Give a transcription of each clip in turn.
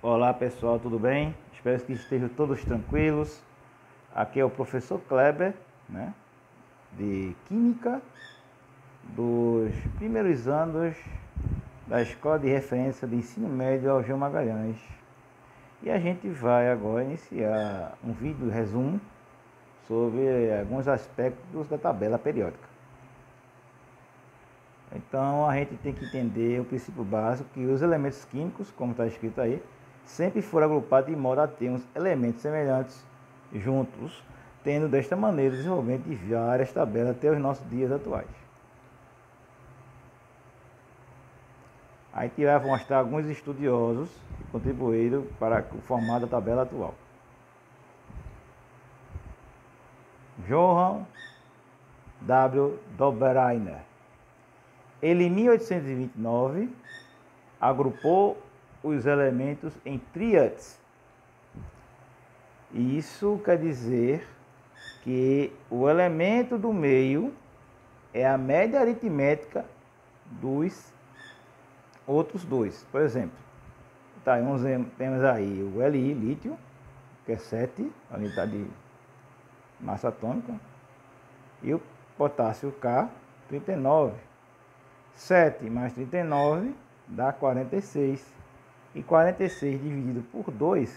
Olá pessoal, tudo bem? Espero que estejam todos tranquilos. Aqui é o professor Kleber, de Química, dos primeiros anos da Escola de Referência de Ensino Médio Algeu Magalhães. E a gente vai agora iniciar um vídeo resumo sobre alguns aspectos da tabela periódica. Então a gente tem que entender o princípio básico que os elementos químicos, como está escrito aí, sempre foram agrupados de modo a ter uns elementos semelhantes juntos, tendo desta maneira o desenvolvimento de várias tabelas até os nossos dias atuais. A gente vai mostrar alguns estudiosos que contribuíram para o formato da tabela atual. Johann W. Dobereiner. Ele, em 1829, agrupou os elementos em tríades. Isso quer dizer que o elemento do meio é a média aritmética dos outros dois. Por exemplo, temos aí o Li, lítio, que é 7, a unidade de massa atômica, e o potássio K, 39. 7 mais 39 dá 46. E 46 dividido por 2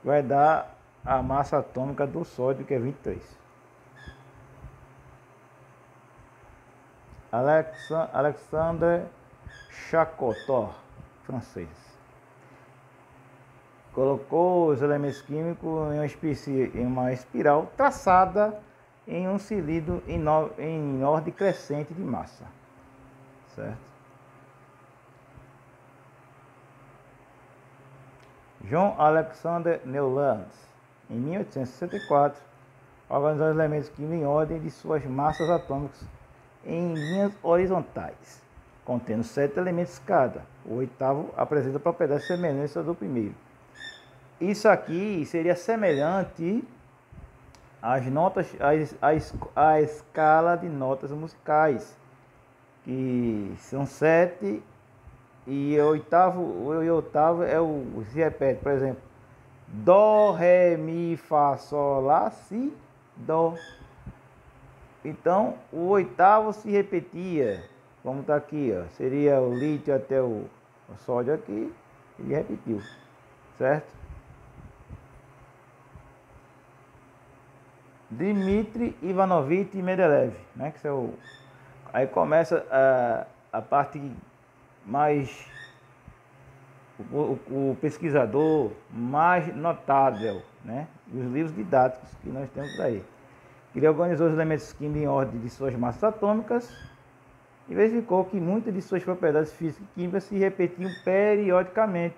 vai dar a massa atômica do sódio, que é 23. Alexandre Chacotor, francês, colocou os elementos químicos em uma espiral traçada em um cilindro em ordem crescente de massa. Certo? John Alexander Newland, em 1864, organizou os elementos químicos em ordem de suas massas atômicas em linhas horizontais, contendo 7 elementos cada. O oitavo apresenta propriedades semelhantes ao do primeiro. Isso aqui seria semelhante às notas, à escala de notas musicais, que são 7, e o oitavo é se repete, por exemplo, Dó, Ré, Mi, Fá, Sol, Lá, Si, Dó. Então o oitavo se repetia, como está aqui, ó, seria o lítio até o sódio aqui, ele repetiu, certo? Dmitri Ivanovich Mendeleev, que é o... Aí começa a parte mais... O pesquisador mais notável, dos livros didáticos que nós temos por aí. Ele organizou os elementos químicos em ordem de suas massas atômicas e verificou que muitas de suas propriedades físicas e químicas se repetiam periodicamente.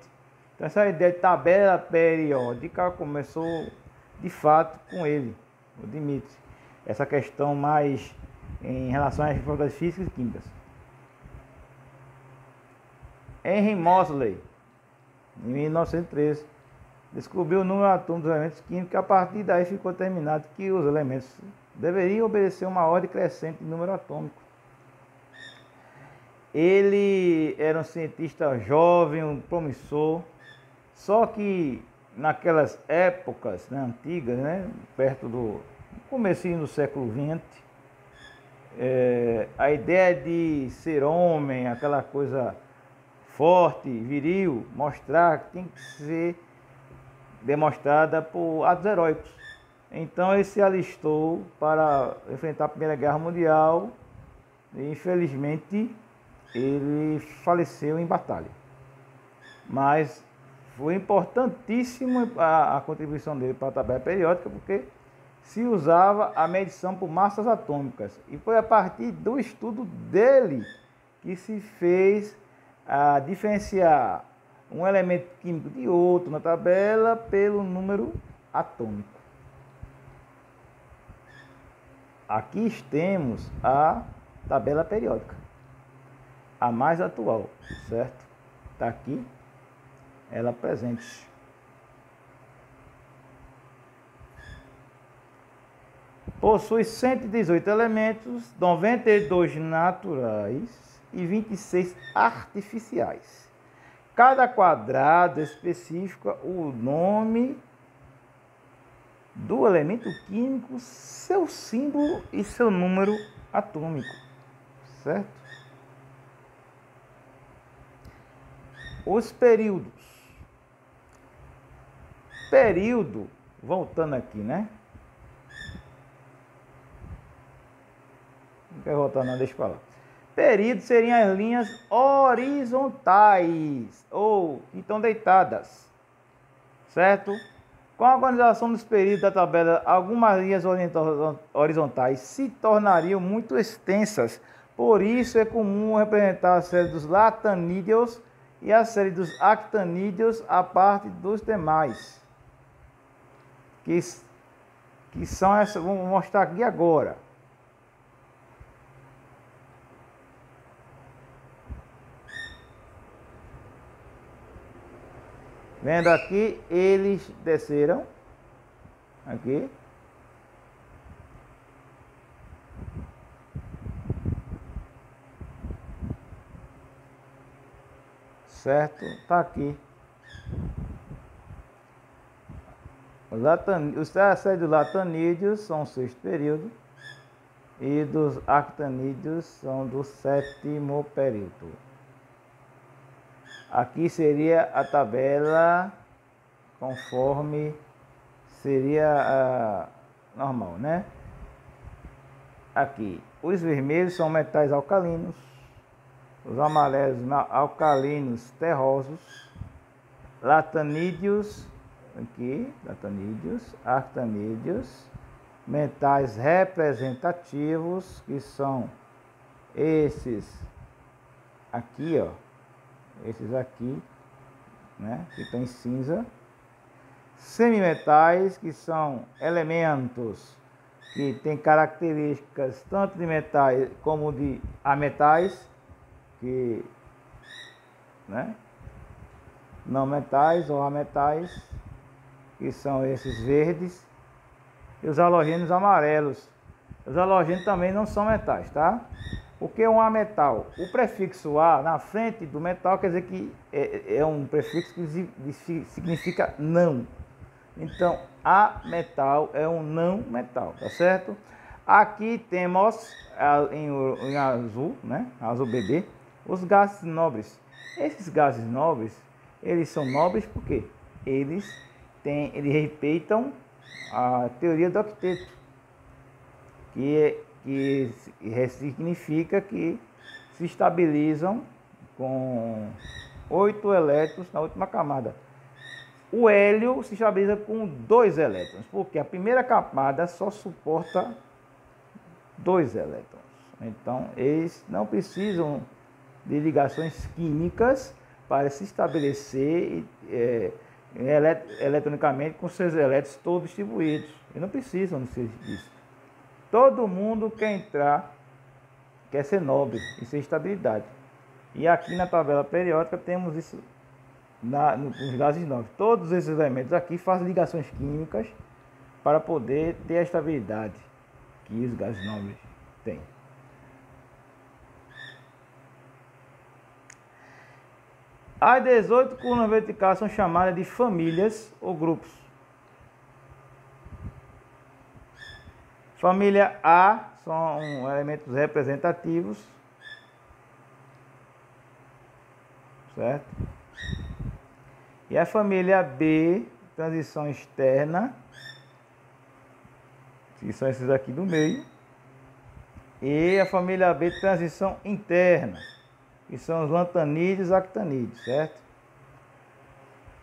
Então essa ideia de tabela periódica começou de fato com ele, o Dmitri. Essa questão mais em relação às propriedades físicas e químicas. Henry Moseley, em 1913, descobriu o número atômico dos elementos químicos, e a partir daí ficou determinado que os elementos deveriam obedecer uma ordem crescente de número atômico. Ele era um cientista jovem, um promissor, só que naquelas épocas antigas, perto do comecinho do século XX, a ideia de ser homem, aquela coisa forte, viril, mostrar que tem que ser demonstrada por atos heróicos. Então ele se alistou para enfrentar a Primeira Guerra Mundial e infelizmente ele faleceu em batalha. Mas foi importantíssima a contribuição dele para a tabela periódica, porque se usava a medição por massas atômicas. E foi a partir do estudo dele que se fez a diferenciar um elemento químico de outro na tabela pelo número atômico. Aqui temos a tabela periódica, a mais atual, certo? Está aqui, ela presente. Possui 118 elementos, 92 naturais e 26 artificiais. Cada quadrado especifica o nome do elemento químico, seu símbolo e seu número atômico, certo? Os períodos. Período, voltando aqui, né? Não quero voltar não, deixa eu falar. Período seriam as linhas horizontais, ou que estão deitadas, certo? Com a organização dos períodos da tabela, algumas linhas horizontais se tornariam muito extensas. Por isso é comum representar a série dos latanídeos e a série dos actanídeos a parte dos demais. Que são essas, vamos mostrar aqui agora. Vendo aqui, eles desceram aqui. Certo? Tá aqui. A série dos latanídeos são o sexto período e dos actanídeos são do sétimo período. Aqui seria a tabela conforme seria normal, né? Aqui, os vermelhos são metais alcalinos, os amarelos alcalinos terrosos, latanídeos, aqui, latanídeos, actanídeos, metais representativos, que são esses aqui, ó. Esses aqui, né, que estão em cinza. Semimetais, que são elementos que têm características tanto de metais como de ametais, que, né, não metais ou ametais, que são esses verdes. E os halogênios amarelos. Os halogênios também não são metais, tá? O que é um ametal? O prefixo A na frente do metal quer dizer que é um prefixo que significa não. Então, ametal é um não metal, tá certo? Aqui temos em azul, né? Azul bebê, os gases nobres. Esses gases nobres, eles são nobres porque eles respeitam a teoria do octeto, que significa que se estabilizam com 8 elétrons na última camada. O hélio se estabiliza com 2 elétrons, porque a primeira camada só suporta 2 elétrons. Então, eles não precisam de ligações químicas para se estabelecer eletronicamente com seus elétrons todos distribuídos. Eles não precisam disso. Todo mundo quer entrar, quer ser nobre e ser estabilidade. E aqui na tabela periódica temos isso nos gases nobres. Todos esses elementos aqui fazem ligações químicas para poder ter a estabilidade que os gases nobres têm. As 18 colunas verticais são chamadas de famílias ou grupos. Família A são elementos representativos, certo? E a família B, transição externa, que são esses aqui do meio. E a família B, transição interna, que são os lantanídeos e actanídeos, certo?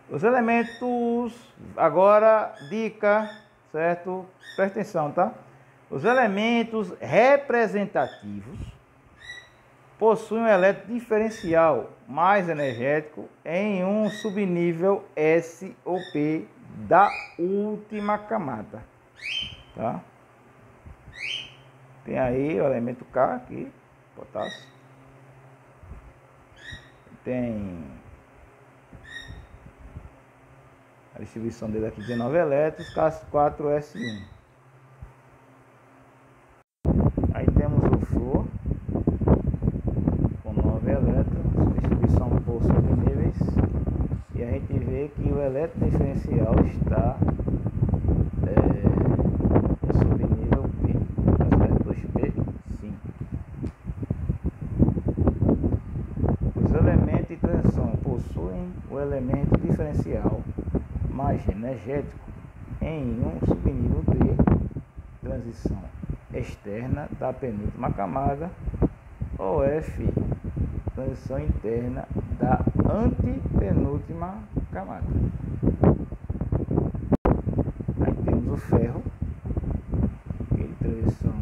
Os elementos, agora, dica, certo? Presta atenção, tá? Os elementos representativos possuem um elétron diferencial mais energético em um subnível S ou P da última camada, tá? Tem aí o elemento K aqui, potássio. Tem a distribuição dele aqui, 19 elétrons, K4S1. Aí temos o flúor com 9 elétrons, distribuição por subníveis. ver que o elétron diferencial está no subnível P. Então, 2P5. Os elementos de transição possuem o elemento diferencial mais energético em um subnível D, transição externa da penúltima camada, ou F, transição interna da antepenúltima camada. Aí temos o ferro, ele transição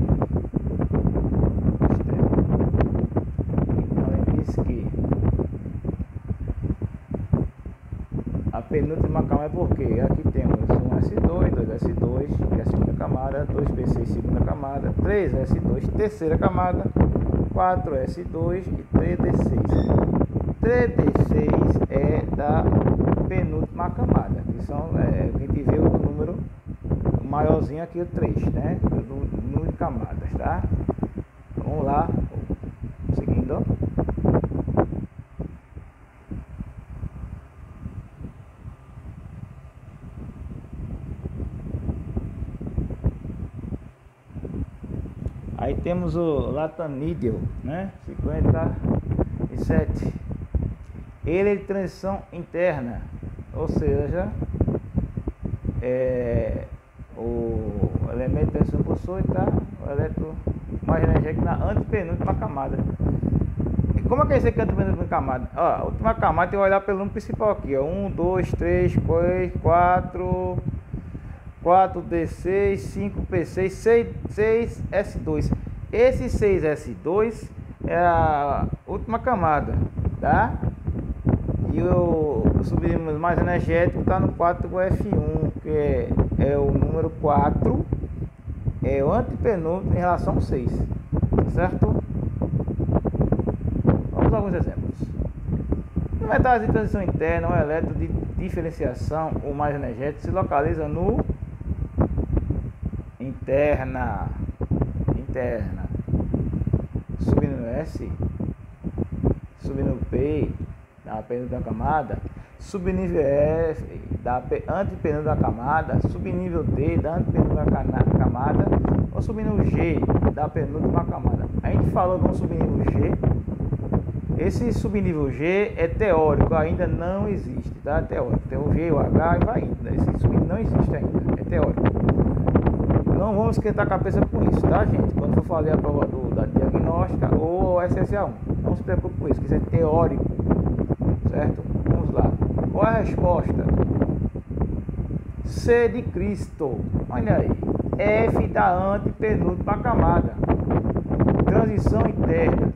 externa. Então ele diz que a penúltima camada é porque aqui temos um S2, 2S2, que é a segunda camada, 2P6 segunda camada, 3S2 terceira camada, 4S2 e 3D6. 3D6 é da penúltima camada, que são, a gente vê o número maiorzinho aqui, o 3, né? Do número de camadas, tá? Vamos lá, seguindo. Aí temos o latanídeo, né? 57. Ele é de transição interna, ou seja, o elemento de transição possui, tá? O elétron mais energético na antepenúltima camada. E como é que é esse aqui, antepenúltima camada? Ó, a última camada tem que olhar pelo número principal aqui, ó. 1, 2, 3, 4, 4D6, 5P6, 6S2. Esse 6S2 é a última camada, tá? E o subnível mais energético está no 4F1, que é o número 4, é o antepenúltimo em relação ao 6, certo? Vamos a alguns exemplos. No metais de transição interna, o elétron de diferenciação, o mais energético, se localiza no interna, subnível S, subnível P da penúltima camada, subnível F da antepenúltima camada, subnível D da antepenúltima camada, ou subnível G da penúltima camada. A gente falou de um subnível G. Esse subnível G é teórico, ainda não existe, tá? Teórico. Tem o G, o H e vai indo. Esse subnível não existe ainda, é teórico. Não vamos esquentar a cabeça com isso, tá, gente? Quando for fazer a prova da diagnóstica ou SSA1, não se preocupe com isso, que isso é teórico, certo? Vamos lá. Qual é a resposta? C de Cristo. Olha aí. F da antepenúltima camada. Transição interna.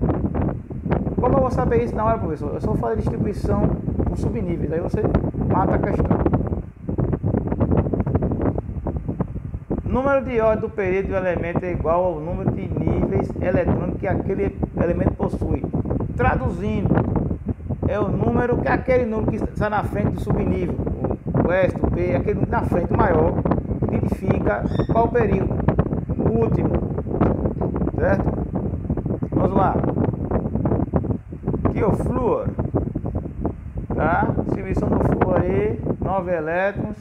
Como eu vou saber isso na hora, professor? Eu só vou fazer distribuição por subníveis, aí você mata a questão. O número de ordem do período do elemento é igual ao número de níveis eletrônicos que aquele elemento possui. Traduzindo, é o número que aquele número que está na frente do subnível, o S, o P, aquele número na frente, o maior, que identifica qual o período, o último, certo? Vamos lá. Aqui o flúor, tá? Distribuição do flúor aí, 9 elétrons.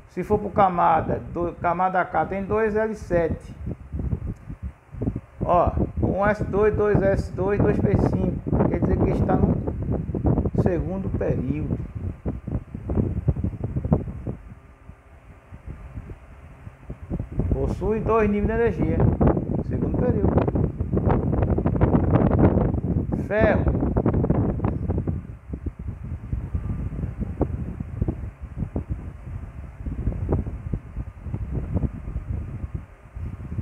Se for por camada, camada K tem 2L7. Ó, 1S2, 2S2, 2P5. Quer dizer que está no segundo período. Possui 2 níveis de energia. Segundo período. Ferro.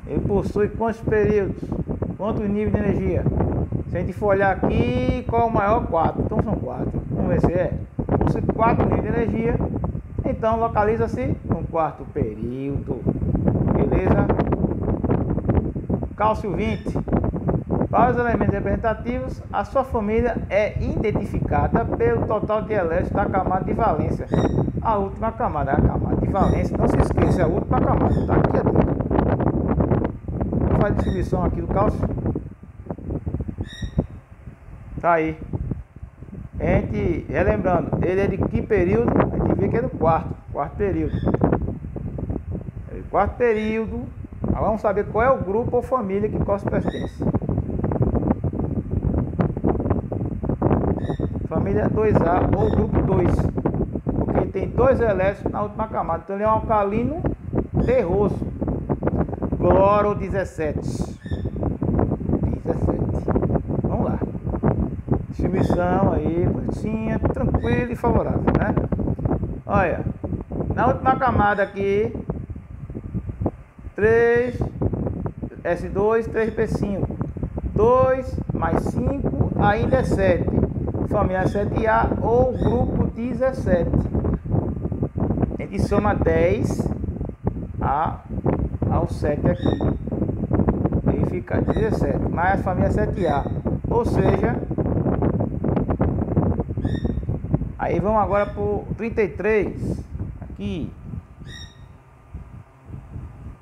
Ele possui quantos períodos? Quantos níveis de energia? Se a gente for olhar aqui, qual é o maior? 4. Então são 4. Vamos ver se é. Possui 4 níveis de energia. Então localiza-se no quarto período. Beleza? Cálcio 20. Para os elementos representativos, a sua família é identificada pelo total de elétrons da camada de valência. A última camada, a camada de valência. Não se esqueça, é a última camada. Está aqui a dica. Vamos fazer a distribuição aqui do cálcio. Tá aí. A gente, relembrando, ele é de que período? A gente vê que é do quarto período. É do quarto período. Agora vamos saber qual é o grupo ou família que Cosmos pertence. Família 2A ou grupo 2. Porque tem 2 elétrons na última camada. Então ele é um alcalino terroso. Cloro 17. Vamos lá. Distribuição aí, bonitinha, tranquila e favorável, né? Olha, na última camada aqui, 3S2, 3P5. 2 mais 5 ainda é 7. Família 7A ou grupo 17. A gente soma 10 ao 7 aqui. E fica 17. Mais a família 7A. Ou seja, aí vamos agora para o 33. Aqui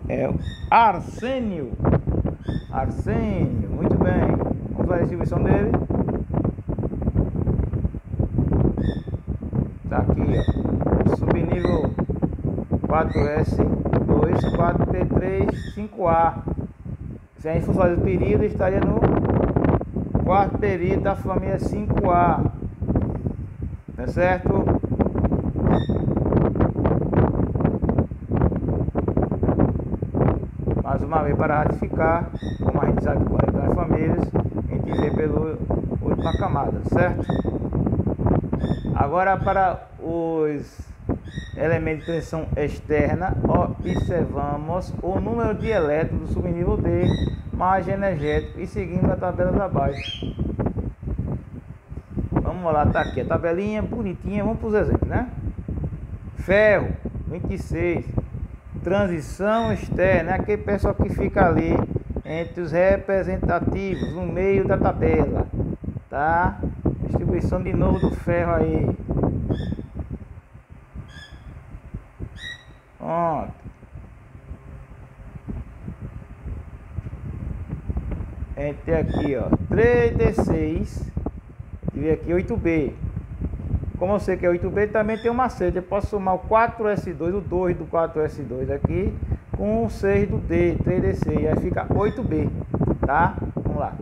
é o arsênio. Arsênio, muito bem. Vamos ver a distribuição dele. Tá aqui, ó. Subnível 4S2, 4P3, 5A. Se a gente for fazer o período, estaria no quarto período da família 5A. Tá certo? Mais uma vez para ratificar, como a gente sabe quando é das famílias, a gente vê pela última camada, certo? Agora para os elementos de transição externa, observamos o número de elétrons do subnível D, margem energética e seguindo a tabela abaixo. Vamos lá, tá aqui a tabelinha bonitinha, vamos para os exemplos, né? Ferro, 26. Transição externa, é aquele pessoal que fica ali entre os representativos, no meio da tabela, tá? Distribuição de novo do ferro aí. Pronto. A gente tem aqui, ó, 3D6 e aqui 8B. Como eu sei que é 8B, também tem um macete. Eu posso somar o 4S2, o 2 do 4S2 aqui, com o 6 do D, 3D6. Aí fica 8B, tá? Vamos lá.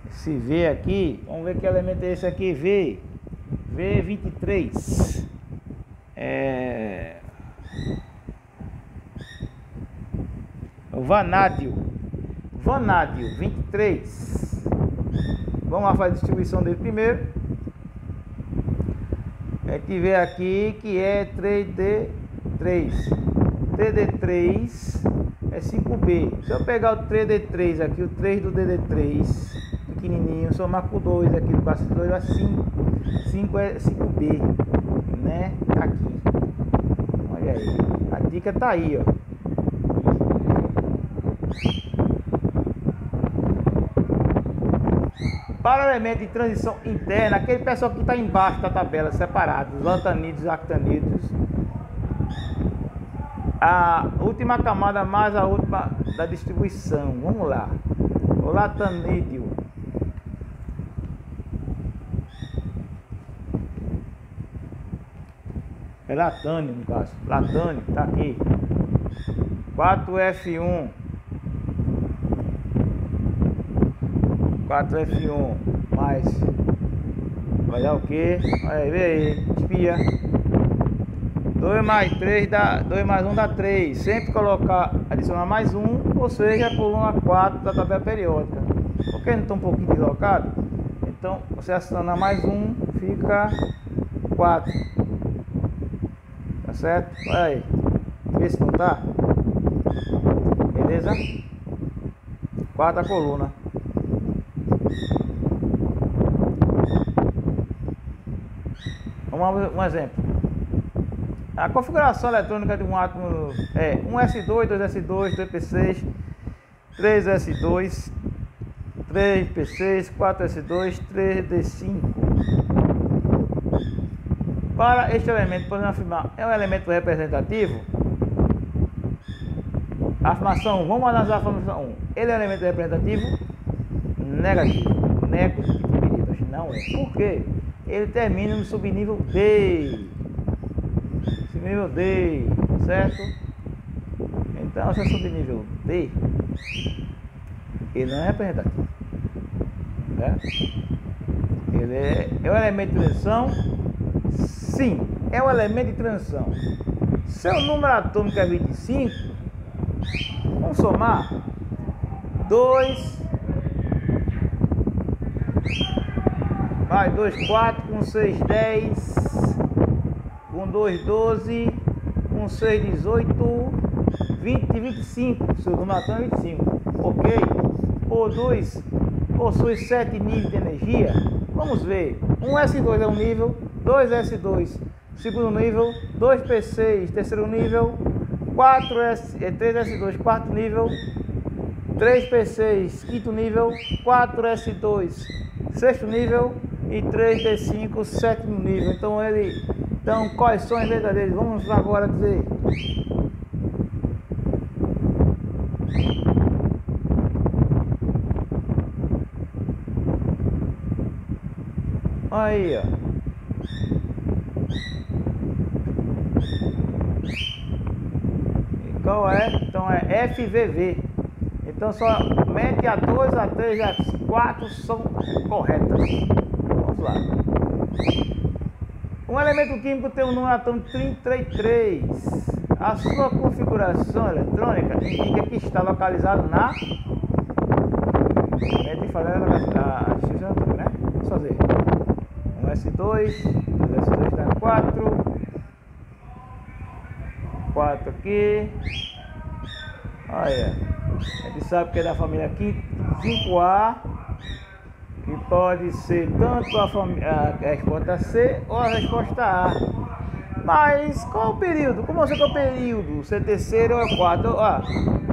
Esse V aqui, vamos ver que elemento é esse aqui, V. V23. O vanádio. Vanádio, 23. Vamos lá fazer a distribuição dele primeiro. A gente vê aqui que é 3D3. 3D3 é 5B. Se eu pegar o 3D3 aqui, o 3 do DD3 pequenininho, somar com 2 aqui do 4 vai 5. 5 é 5B, né? Tá aqui. Olha aí. A dica tá aí, ó. Para o elemento de transição interna, aquele pessoal que está embaixo da tabela, separado, os lantanídeos e actanídeos, a última camada mais a última da distribuição. Vamos lá. O latanídeo. É latânio, no caso. Latânio, tá aqui. 4F1. 4F1 mais vai dar o que? Aí, vê aí, espia. 2 mais 3 dá 2 mais 1 dá 3. Sempre colocar, adicionar mais 1, ou seja, a coluna 4 da tabela periódica. Porque não está um pouquinho deslocado? Então você adiciona mais 1, fica 4. Tá certo? Olha aí. Vê se não tá. Beleza? 4 a coluna. Vamos um exemplo. A configuração eletrônica de um átomo é 1S2, 2S2, 2P6, 3S2, 3P6, 4S2, 3D5. Para este elemento, podemos afirmar, é um elemento representativo? Afirmação 1, vamos analisar a afirmação 1. Ele é um elemento representativo? Negativo. Negativo, não Não é. Por quê? Ele termina no subnível D. Subnível D, certo? Então, esse subnível D, ele não é representativo. Né? Ele é um elemento de transição? Sim, é um elemento de transição. Seu número atômico é 25, vamos somar 2, vai 2, 4, com 6, 10, com 2, 12, com 6, 18, 20 e 25, seu número atômico é 25, ok? O 2 possui 7 níveis de energia, vamos ver, 1S2 é um nível, 2S2 segundo nível, 2P6 terceiro nível, 3S2 quarto nível, 3P6 quinto nível, 4S2 sexto nível e 3D5 sétimo nível. Então quais são as letras deles? Vamos agora dizer. Aí, ó. Qual é? Então é FVV. Então somente a 2, a 3 e a 4 são corretas. Vamos lá. Um elemento químico tem um número atômico 33. A sua configuração eletrônica indica que está localizado na... Tem que fazer a distinção atômica, né? Vamos fazer. 1S2, 2S2 está 4. 4 aqui. Olha, a gente sabe que é da família 5A, que pode ser tanto a resposta C ou a resposta A. Mas qual o período? Como você qual o período? Se é terceiro ou é quarto?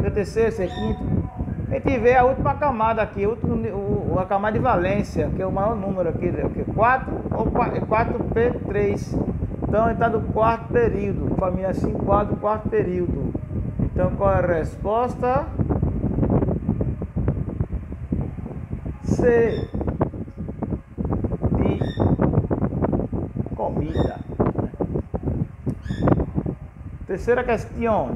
Se é terceiro, se é quinto. A gente vê a última camada aqui, a camada de valência, que é o maior número aqui, é o que? 4 ou 4P3. Então ele está do quarto período, família 5A do quarto período. Então qual é a resposta? C. De comida. Terceira questão.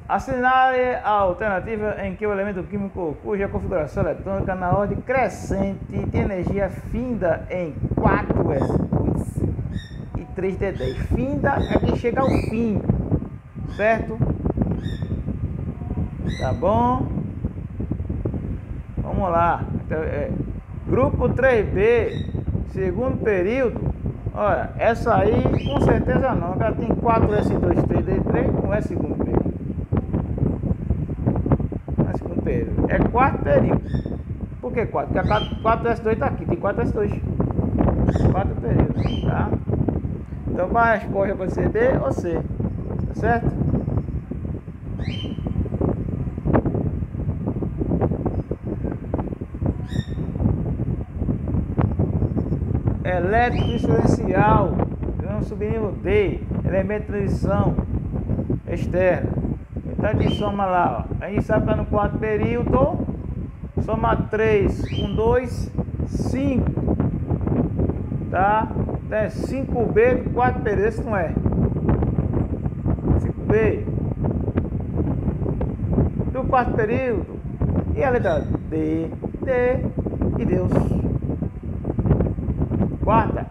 Assinale a alternativa em que o elemento químico cuja configuração eletrônica na ordem crescente de energia finda em 4S2 e 3D10. Finda é que chega ao fim, certo? Tá bom? Vamos lá. Grupo 3B, segundo período. Olha, essa aí com certeza não. Ela tem 4S2, 3D3, não é segundo período. É quarto período. Por que 4? Porque a 4S2 está aqui, tem 4S2. 4 períodos, tá? Então qual a resposta pode ser B ou C? Tá certo? Elétrico diferencial, vamos subnível D, elemento de transição externa. Então a gente soma lá, ó. A gente sabe que está no quarto período, soma 3 com 2, 5, tá? Então é 5B do quarto período, esse não é. 5B do quarto período, e a letra D, D e Deus. Quarta,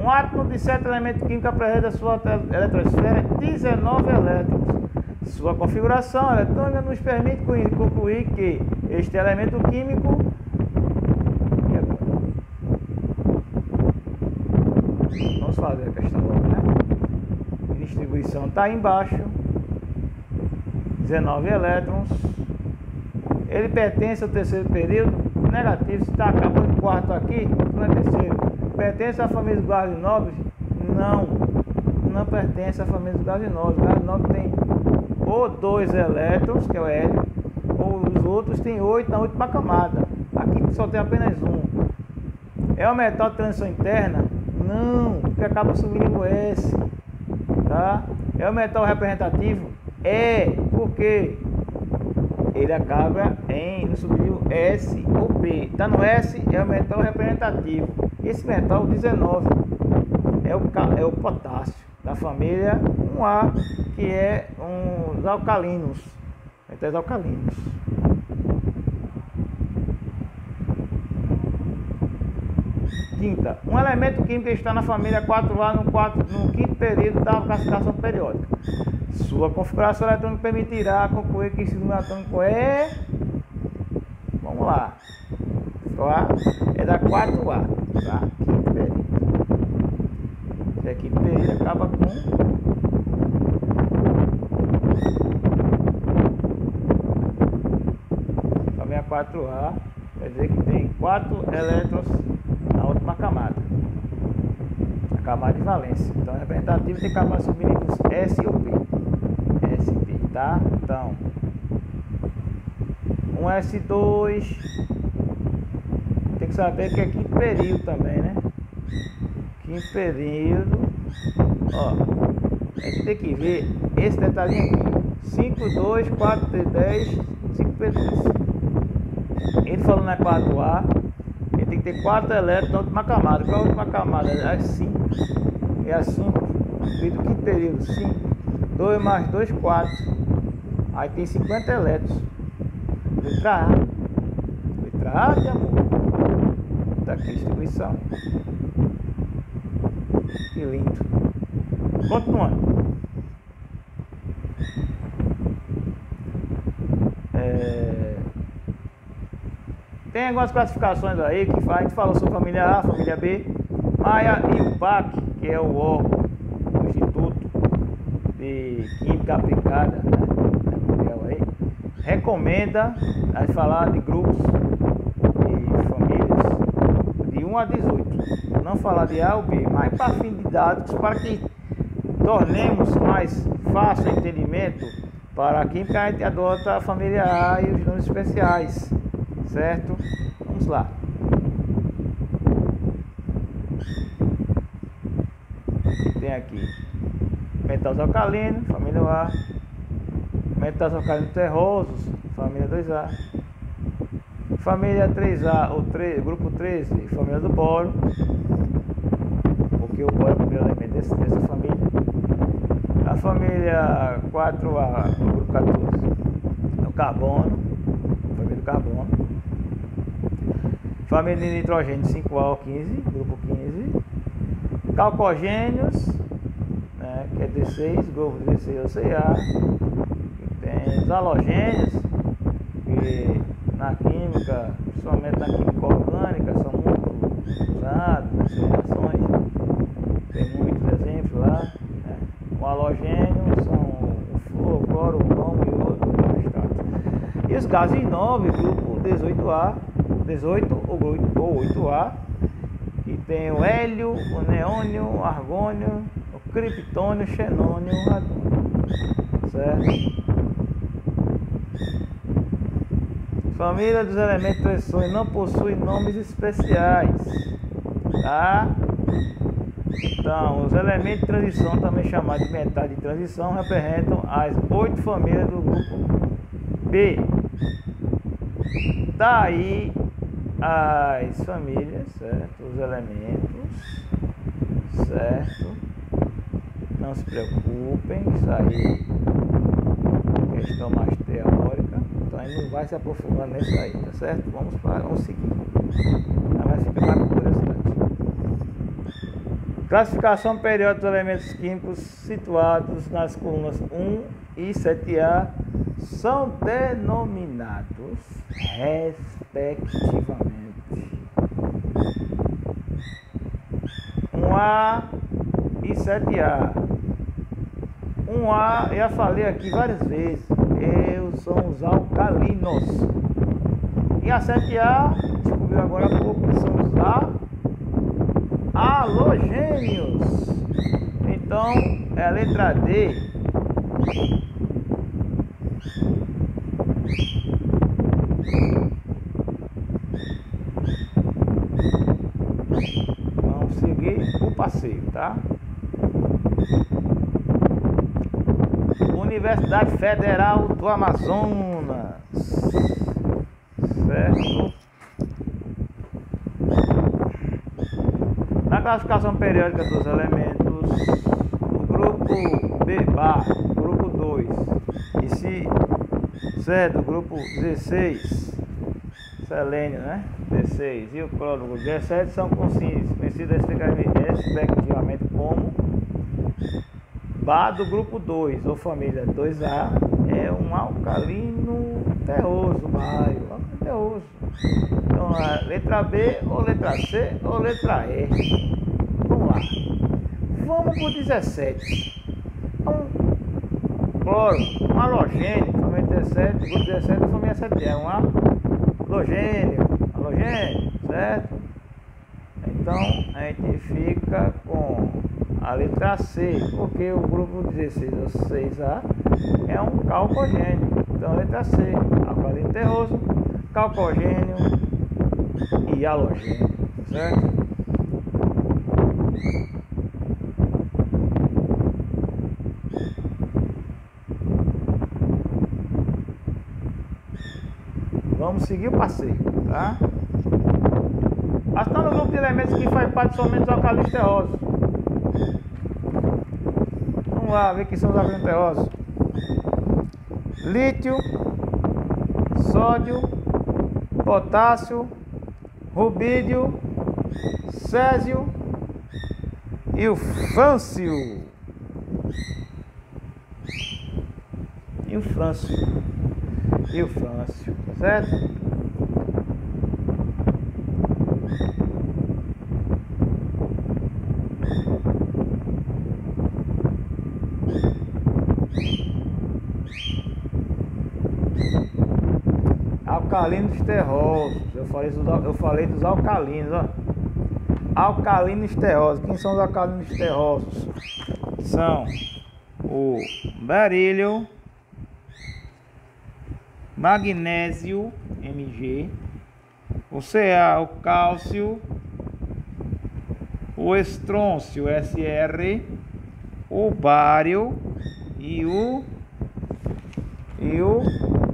um átomo de certo elemento químico apresenta sua eletrosfera 19 elétrons. Sua configuração eletrônica nos permite concluir que este elemento químico vamos fazer a questão logo, né? Distribuição está embaixo, 19 elétrons. Ele pertence ao terceiro período negativo. Se está acabando o quarto aqui, não é terceiro. Pertence à família dos gases nobres? Não pertence à família dos gases nobres. Os gases nobres tem ou 2 elétrons, que é o hélio, ou os outros tem 8 na última camada. Aqui só tem apenas um. É um metal de transição interna? Não, porque acaba subindo o S. Tá? É um metal representativo? É, por quê? ele acaba no sublinho S ou P. Está no S, é o metal representativo. Esse metal 19 é o potássio, da família 1A, que é os alcalinos, metais alcalinos. Quinta, um elemento químico está na família 4A no quinto período da classificação periódica. Sua configuração eletrônica permitirá concluir que esse número atômico é... Vamos lá. É da 4A, tá? Quinto período. Esse aqui quinto período acaba com... Família 4A, quer dizer que tem 4 elétrons na última camada. A camada de valência. Então, representativo tem camada sublinhos S ou P. SP, tá? Então, um S2 tem que saber que é quinto período também, né? Quinto período. Ó, a gente tem que ver esse detalhinho aqui. 5, 2, 4, 3, 10, 5 períodos. Ele falando na 4A, ele tem que ter 4 elétrons na última camada. Qual é a última camada? É 5. É a 5. Do quinto período, 5. 2 mais 2, 4. Aí tem 50 elétrons. Letra A. Letra A de amor. Tá aqui a distribuição. Que lindo. Continuando. Tem algumas classificações aí que a gente falou sobre família A, família B. Mas a IUPAC, que é o órgão do Instituto de Química Aplicada, né, aí, recomenda a gente falar de grupos de famílias de 1 a 18. Não falar de A ou B, mas para fim didáticos, para que tornemos mais fácil o entendimento para a química, a gente adota a família A e os nomes especiais, certo? Vamos lá. Tem aqui metais alcalinos, família A. Metais alcalinos terrosos, família 2A. Família 3A, ou grupo 13, família do boro. Porque o boro é o primeiro elemento dessa família. A família 4A, o grupo 14, é o carbono, família do carbono. Família de nitrogênio 5A ou 15, grupo 15. Calcogênios, né, que é D6, grupo 16 ou CA. Tem os halogênios, que na química, principalmente na química orgânica, são muito usados nessas reações. Tem muitos exemplos lá. Né? O halogênio são o flúor, o cloro, o bromo e o outro. E os gases nobre, grupo 18A, 18 ou 8A. E tem o hélio, o neônio, o argônio, o criptônio, o xenônio, o radônio. Certo? Família dos elementos de transição não possui nomes especiais, tá? Então, os elementos de transição, também chamados de metais de transição, representam as 8 famílias do grupo B. Daí as famílias, certo? Os elementos, certo? Não se preocupem, isso aí é questão mais teórica. Então a gente não vai se aprofundar nisso aí, tá certo? Vamos seguir. Vai ficar mais por curiosidade. Classificação periódica dos elementos químicos situados nas colunas 1 e 7A são denominados respectivamente 1A e 7A. 1A, eu já falei aqui várias vezes, são os alcalinos. E a 7A, descobriu agora há pouco, que são os halogênios. Então, é a letra D. Vamos seguir o passeio, tá? O Universidade Federal do Amazonas. Certo? Na classificação periódica dos elementos, o grupo B, grupo 2, e se certo, o grupo 16, selênio, né? 16, e o cloro, 17 são conhecidos respectivamente como Ba do grupo 2, ou família 2A, é um alcalino terroso, baio, alcalino terroso. Então, a letra B, ou letra C, ou letra E. Vamos lá. Vamos para o 17. Cloro, um halogênio, família 17, grupo 17, família 7, é um halogênio, certo? Então, a gente fica com a letra C, porque o grupo 16 ou 6A é um calcogênio. Então, a letra C, alcalino terroso, calcogênio e halogênio, certo? Vamos seguir o passeio, tá? Está no grupo de elementos que faz parte somente dos alcalinos terrosos. Vamos lá ver quem são os alcalinos terrosos. Lítio, sódio, potássio, rubídio, césio e o frâncio. Tá certo? Alcalinos terrosos. Eu falei dos alcalinos, ó. Alcalinos terrosos. Quem são os alcalinos terrosos? São o berílio, magnésio, Mg, o Ca, o cálcio, o estrôncio, Sr, o bário e o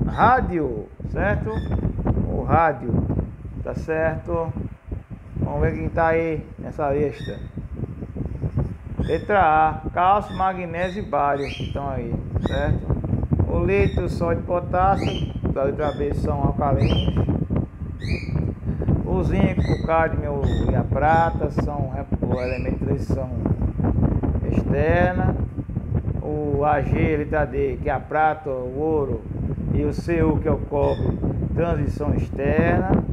rádio, certo? O rádio, tá certo? Vamos ver quem tá aí nessa lista. Letra A, cálcio, magnésio e bário estão aí, certo? O lítio, sódio e potássio, da letra B, são alcalinos. O zinco, o cádmio e a prata são elementos de transição externa. O Ag, letra D, que é a prata, o ouro, e o Cu, que é o cobre, transição externa.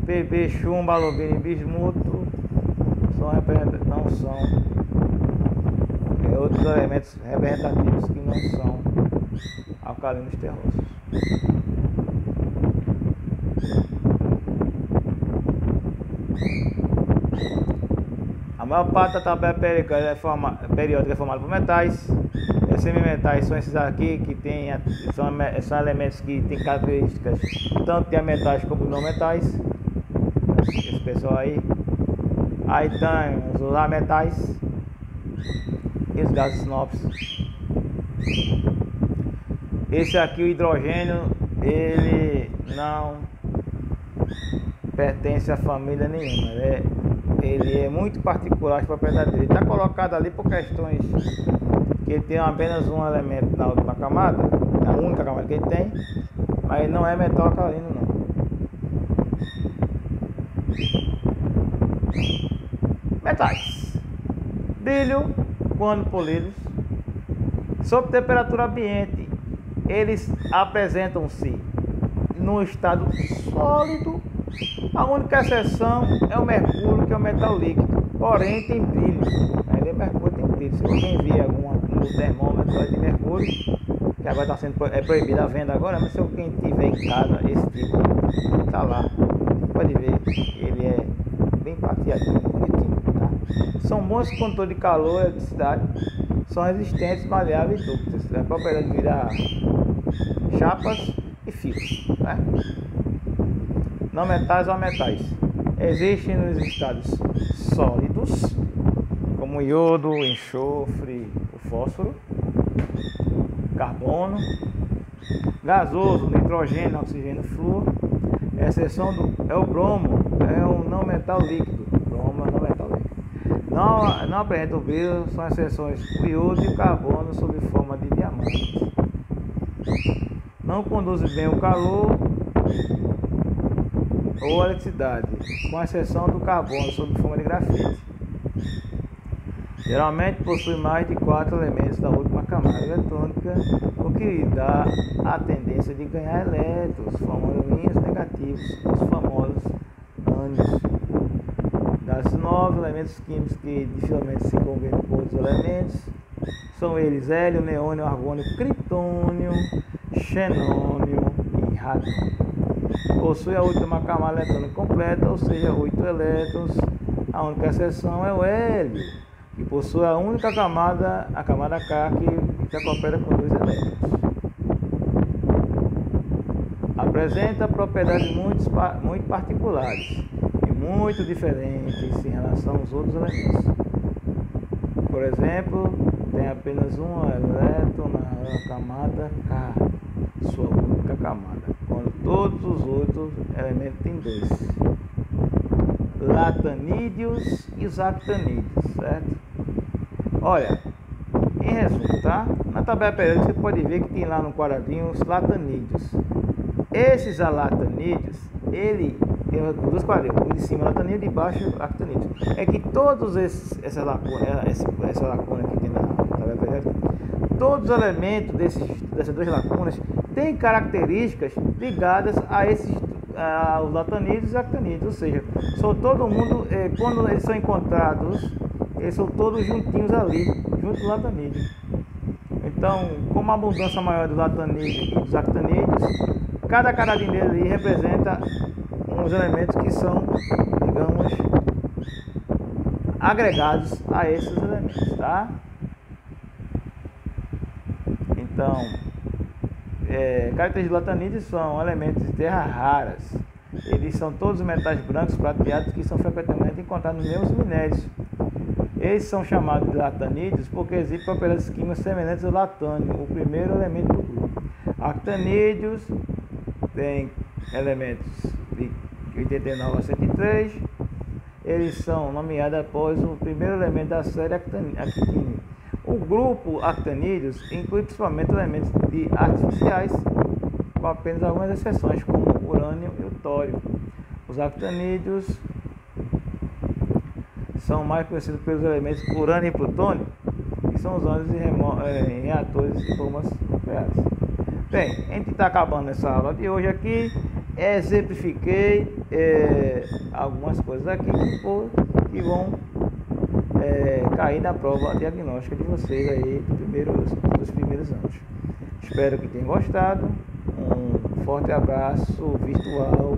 Pb, chumbo, alumínio e bismuto não são outros elementos representativos que não são alcalinos terrosos. A maior parte da tabela periódica é formada por metais. Os semimetais são esses aqui que são elementos que têm características tanto de metais como não metais. Esse pessoal aí. Aí tem os ametais e os gases nobres. Esse aqui, o hidrogênio, ele não pertence a família nenhuma. Ele é muito particular as propriedades dele. Está colocado ali por questões que ele tem apenas um elemento na última camada, a única camada que ele tem, mas ele não é metal alcalino não. Metais. Brilho, quando polidos, sob temperatura ambiente, eles apresentam-se no estado sólido. A única exceção é o mercúrio, que é um metal líquido, porém tem brilho. Ele é mercúrio, tem brilho. Se alguém vir no termômetro de mercúrio, que agora está sendo proibida a venda agora, mas se alguém tiver em casa esse tipo, está lá, pode ver, ele é bem prateadinho, bonitinho, tá? São bons condutores de calor e eletricidade, são resistentes, maleáveis e dúcteis. A propriedade de virar chapas e fios, né? Não metais ou metais. Existem nos estados sólidos, como o iodo, o enxofre, o fósforo. carbono, gasoso, nitrogênio, oxigênio, flúor. Exceção é o bromo, é um não metal líquido. Bromo é um não metal líquido. Não apresenta o brilho, são exceções o iodo e o carbono sob forma de diamante. Não conduz bem o calor ou a eletricidade, com exceção do carbono sob forma de grafite. Geralmente possui mais de 4 elementos da última camada eletrônica, o que lhe dá a tendência de ganhar elétrons, formando íons negativos, os famosos ânions. Das 9 elementos químicos que dificilmente se combinam com outros elementos, são eles hélio, neônio, argônio, criptônio, xenônio e radônio. Possui a última camada eletrônica completa, ou seja, 8 elétrons. A única exceção é o hélio, que possui a única camada, a camada K, que se acopleta com 2 elétrons. Apresenta propriedades muito particulares e muito diferentes em relação aos outros elementos. Por exemplo, tem apenas um elétron na camada K, sua única camada, quando todos os outros elementos têm 2. Latanídeos e os actanídeos, certo? Olha, em resumo, tá? Na tabela periódica você pode ver que tem lá no quadradinho os latanídeos. Esses alatanídeos, ele tem 2 quadrinhos, um de cima latanídeo e de baixo actanídeo. É que todos essa lacuna que tem na tabela periódica, todos os elementos dessas 2 lacunas têm características ligadas a esses aos latanídeos e actanídeos, ou seja, são todo mundo, quando eles são encontrados, eles são todos juntinhos ali, junto do latanídeo. Então, como a abundância maior dos latanídeos e dos actanídeos, cada caradinho dele ali representa uns elementos que são, digamos, agregados a esses elementos, tá? Então, características de latanídeos são elementos de terras raras. Eles são todos metais brancos prateados que são frequentemente encontrados nos mesmos minérios. Eles são chamados de latanídeos porque existem propriedades químicas semelhantes ao latânio, o primeiro elemento do grupo. Actanídeos têm elementos de 89 a 103. Eles são nomeados após o primeiro elemento da série actínio. O grupo actanídeos inclui principalmente elementos artificiais, com apenas algumas exceções, como o urânio e o tório. Os actanídeos são mais conhecidos pelos elementos urânio e plutônio, que são usados em reatores de bombas nucleares. Bem, a gente está acabando essa aula de hoje aqui. Exemplifiquei algumas coisas aqui que vão cair na prova diagnóstica de vocês aí dos primeiros anos. Espero que tenham gostado. Um forte abraço virtual.